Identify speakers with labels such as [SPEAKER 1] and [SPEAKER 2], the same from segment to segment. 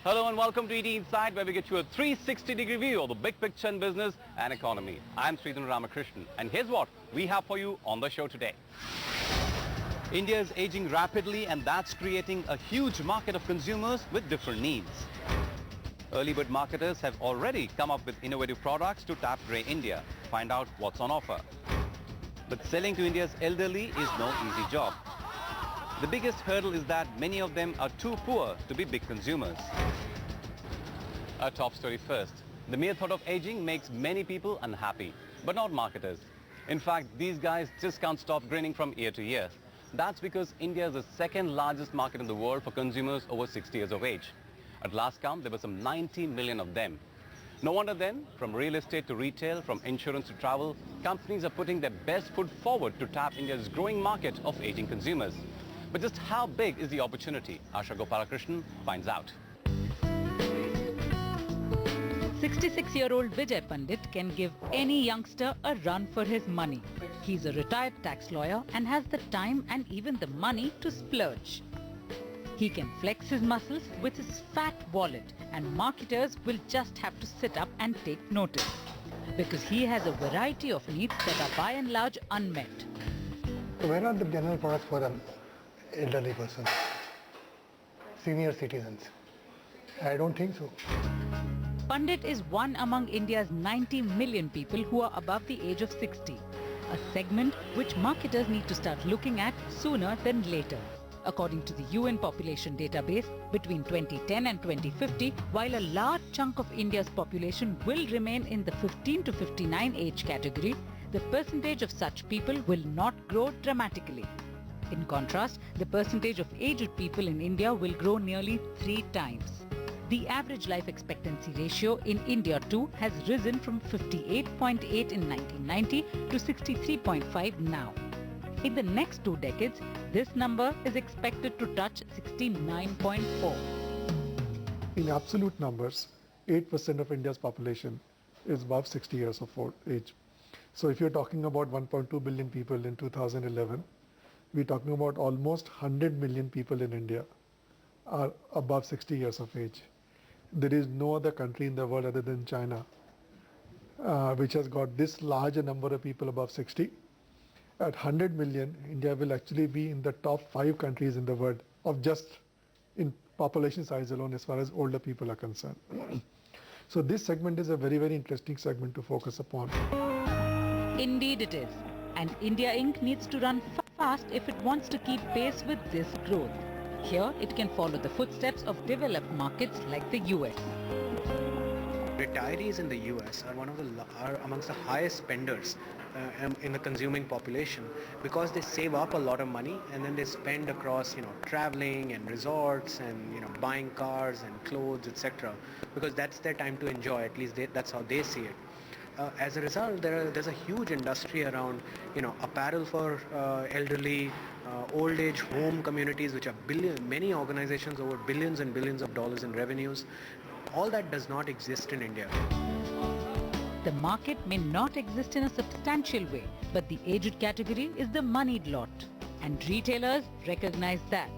[SPEAKER 1] Hello and welcome to ET Inside, where we get you a 360-degree view of the big picture in business and economy. I'm Sridhar Ramakrishnan, and here's what we have for you on the show today. India is aging rapidly, and that's creating a huge market of consumers with different needs. Early bird marketers have already come up with innovative products to tap grey India. Find out what's on offer. But selling to India's elderly is no easy job. The biggest hurdle is that many of them are too poor to be big consumers. Our top story first. The mere thought of aging makes many people unhappy, but not marketers. In fact, these guys just can't stop grinning from year to year. That's because India is the second largest market in the world for consumers over 60 years of age. At last count, there were some 90 million of them. No wonder then, from real estate to retail, from insurance to travel, companies are putting their best foot forward to tap India's growing market of aging consumers. But just how big is the opportunity? Asha Gopalakrishnan finds out.
[SPEAKER 2] 66-year-old Vijay Pandit can give any youngster a run for his money. He's a retired tax lawyer and has the time and even the money to splurge. He can flex his muscles with his fat wallet, and marketers will just have to sit up and take notice, because he has a variety of needs that are by and large unmet.
[SPEAKER 3] Where are the general products for an elderly person, senior citizens? I don't think so.
[SPEAKER 2] Pandit is one among India's 90 million people who are above the age of 60, a segment which marketers need to start looking at sooner than later. According to the UN population database, between 2010 and 2050, while a large chunk of India's population will remain in the 15 to 59 age category, the percentage of such people will not grow dramatically. In contrast, the percentage of aged people in India will grow nearly 3 times. The average life expectancy ratio in India too has risen from 58.8 in 1990 to 63.5 now. In the next 2 decades, this number is expected to touch 69.4.
[SPEAKER 3] In absolute numbers, 8% of India's population is above 60 years of age. So if you're talking about 1.2 billion people in 2011, we're talking about almost 100 million people in India are above 60 years of age. There is no other country in the world other than China which has got this large a number of people above 60. At 100 million, India will actually be in the top 5 countries in the world of just in population size alone as far as older people are concerned. So this segment is a very, very interesting segment to focus upon.
[SPEAKER 2] Indeed it is. And India Inc. needs to run fast if it wants to keep pace with this growth. Here, it can follow the footsteps of developed markets like the US.
[SPEAKER 4] Retirees in the US are amongst the highest spenders in the consuming population, because they save up a lot of money and then they spend across traveling and resorts and buying cars and clothes, etc., because that's their time to enjoy. At least that's how they see it. As a result, there's a huge industry around apparel for elderly, old age home communities, which are many organizations over billions and billions of dollars in revenues. All that does not exist in India.
[SPEAKER 2] The market may not exist in a substantial way, but the aged category is the moneyed lot, and retailers recognize that.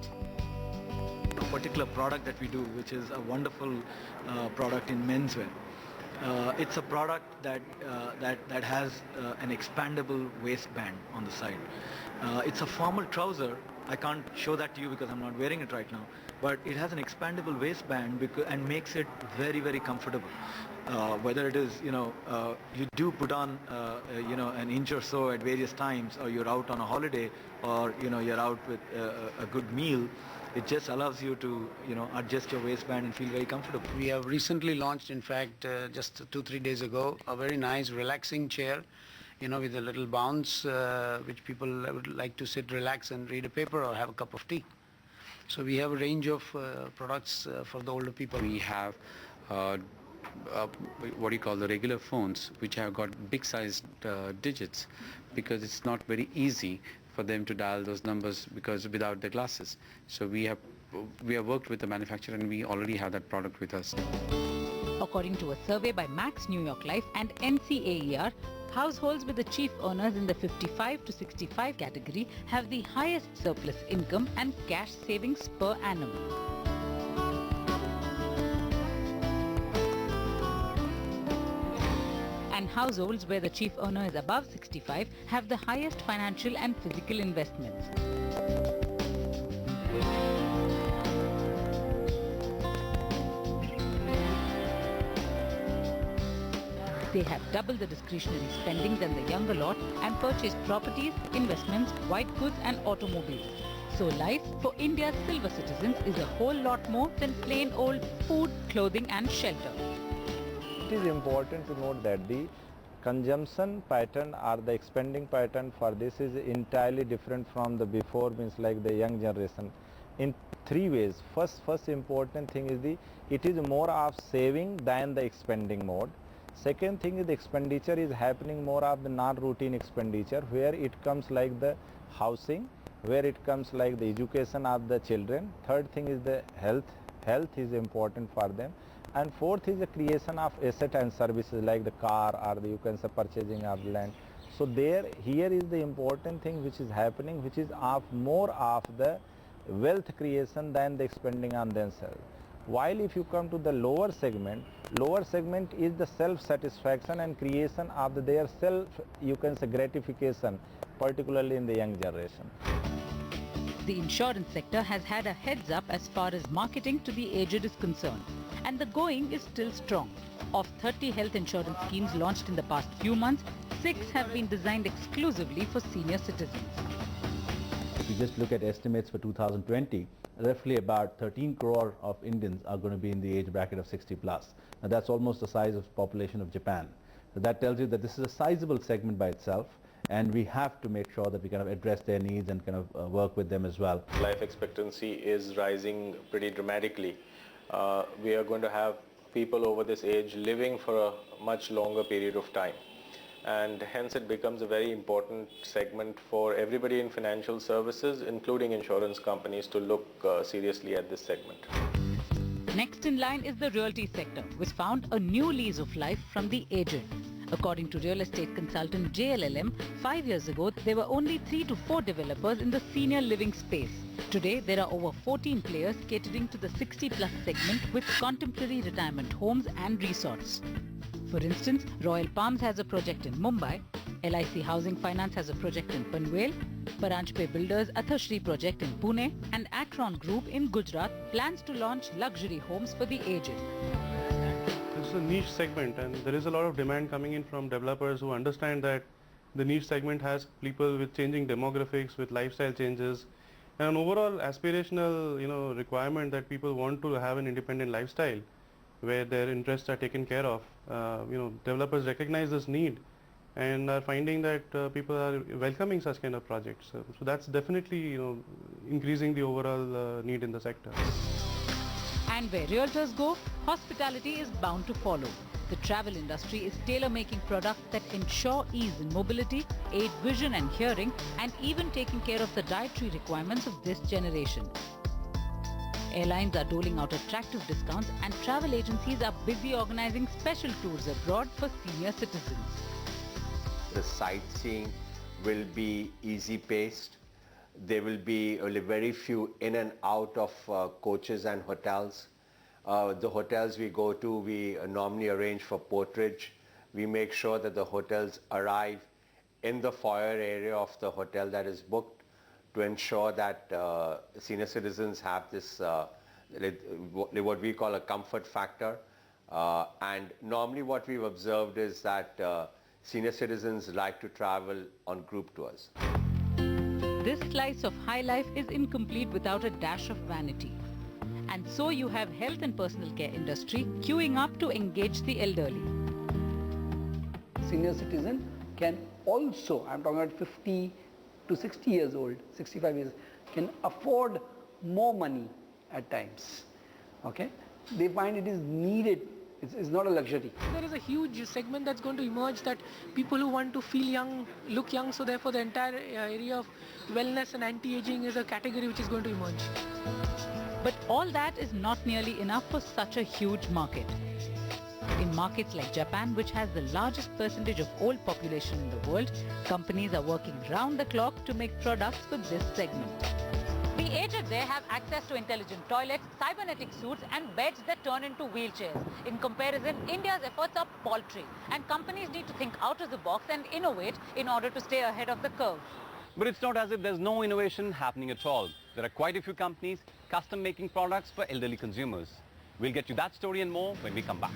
[SPEAKER 5] A particular product that we do, which is a wonderful product in menswear. It's a product that has an expandable waistband on the side. It's a formal trouser. I can't show that to you because I'm not wearing it right now, but it has an expandable waistband and makes it very, very comfortable. Whether it is, you do put on, an inch or so at various times, or you're out on a holiday, or, you're out with a good meal, it just allows you to, adjust your waistband and feel very comfortable.
[SPEAKER 6] We have recently launched, in fact, just 2-3 days ago, a very nice relaxing chair, with a little bounce, which people would like to sit, relax and read a paper or have a cup of tea. So we have a range of products for the older people.
[SPEAKER 7] We have what do you call the regular phones, which have got big sized digits, because it's not very easy for them to dial those numbers because without their glasses. So we have worked with the manufacturer, and we already have that product with us.
[SPEAKER 2] According to a survey by Max New York Life and NCAER, households with the chief earners in the 55 to 65 category have the highest surplus income and cash savings per annum. and households where the chief earner is above 65 have the highest financial and physical investments. They have double the discretionary spending than the younger lot and purchase properties, investments, white goods and automobiles. So life for India's silver citizens is a whole lot more than plain old food, clothing and shelter.
[SPEAKER 8] It is important to note that the consumption pattern or the expending pattern for this is entirely different from the before, means like the young generation, in three ways. First important thing is it is more of saving than the expending mode. Second thing is the expenditure is happening more of the non-routine expenditure, where it comes like the housing, where it comes like the education of the children. Third thing is the health is important for them. And fourth is the creation of asset and services like the car or the, you can say, purchasing of land. So here is the important thing which is happening, which is more of the wealth creation than the expending on themselves. While if you come to the lower segment is the self-satisfaction and creation of their self, you can say, gratification, particularly in the young generation.
[SPEAKER 2] The insurance sector has had a heads up as far as marketing to the aged is concerned, and the going is still strong. Of 30 health insurance schemes launched in the past few months, 6 have been designed exclusively for senior citizens.
[SPEAKER 9] If you just look at estimates for 2020, roughly about 13 crore of Indians are going to be in the age bracket of 60 plus. Now that's almost the size of the population of Japan. So that tells you that this is a sizable segment by itself, and we have to make sure that we kind of address their needs and kind of work with them as well.
[SPEAKER 10] Life expectancy is rising pretty dramatically. We are going to have people over this age living for a much longer period of time, and hence it becomes a very important segment for everybody in financial services, including insurance companies, to look seriously at this segment.
[SPEAKER 2] Next in line is the realty sector, which found a new lease of life from the aged. According to real estate consultant JLLM, 5 years ago there were only 3 to 4 developers in the senior living space. Today there are over 14 players catering to the 60 plus segment with contemporary retirement homes and resorts. For instance, Royal Palms has a project in Mumbai, LIC Housing Finance has a project in Panvel, Paranjpe Builders Athashri project in Pune, and Akron Group in Gujarat plans to launch luxury homes for the aged.
[SPEAKER 11] This is a niche segment, and there is a lot of demand coming in from developers who understand that the niche segment has people with changing demographics, with lifestyle changes, and an overall aspirational requirement that people want to have an independent lifestyle where their interests are taken care of. Developers recognize this need and are finding that people are welcoming such kind of projects. So that's definitely increasing the overall need in the sector.
[SPEAKER 2] And where realtors go, hospitality is bound to follow. The travel industry is tailor-making products that ensure ease in mobility, aid vision and hearing, and even taking care of the dietary requirements of this generation. Airlines are doling out attractive discounts, and travel agencies are busy organizing special tours abroad for senior citizens.
[SPEAKER 12] The sightseeing will be easy-paced. There will be only very few in and out of coaches and hotels. The hotels we go to, we normally arrange for porterage. We make sure that the hotels arrive in the foyer area of the hotel that is booked to ensure that senior citizens have this, what we call a comfort factor. And normally what we've observed is that senior citizens like to travel on group tours.
[SPEAKER 2] This slice of high life is incomplete without a dash of vanity. And so you have health and personal care industry queuing up to engage the elderly.
[SPEAKER 13] Senior citizen can also, I'm talking about 50 to 60 years old, 65 years, can afford more money at times. Okay? They find it is needed. It's not a luxury.
[SPEAKER 14] There is a huge segment that's going to emerge, that people who want to feel young, look young, so therefore the entire area of wellness and anti-aging is a category which is going to emerge.
[SPEAKER 2] But all that is not nearly enough for such a huge market. In markets like Japan, which has the largest percentage of old population in the world, companies are working round the clock to make products for this segment. The aged there have access to intelligent toilets, cybernetic suits and beds that turn into wheelchairs. In comparison, India's efforts are paltry and companies need to think out of the box and innovate in order to stay ahead of the curve.
[SPEAKER 1] But it's not as if there's no innovation happening at all. There are quite a few companies custom making products for elderly consumers. We'll get you that story and more when we come back.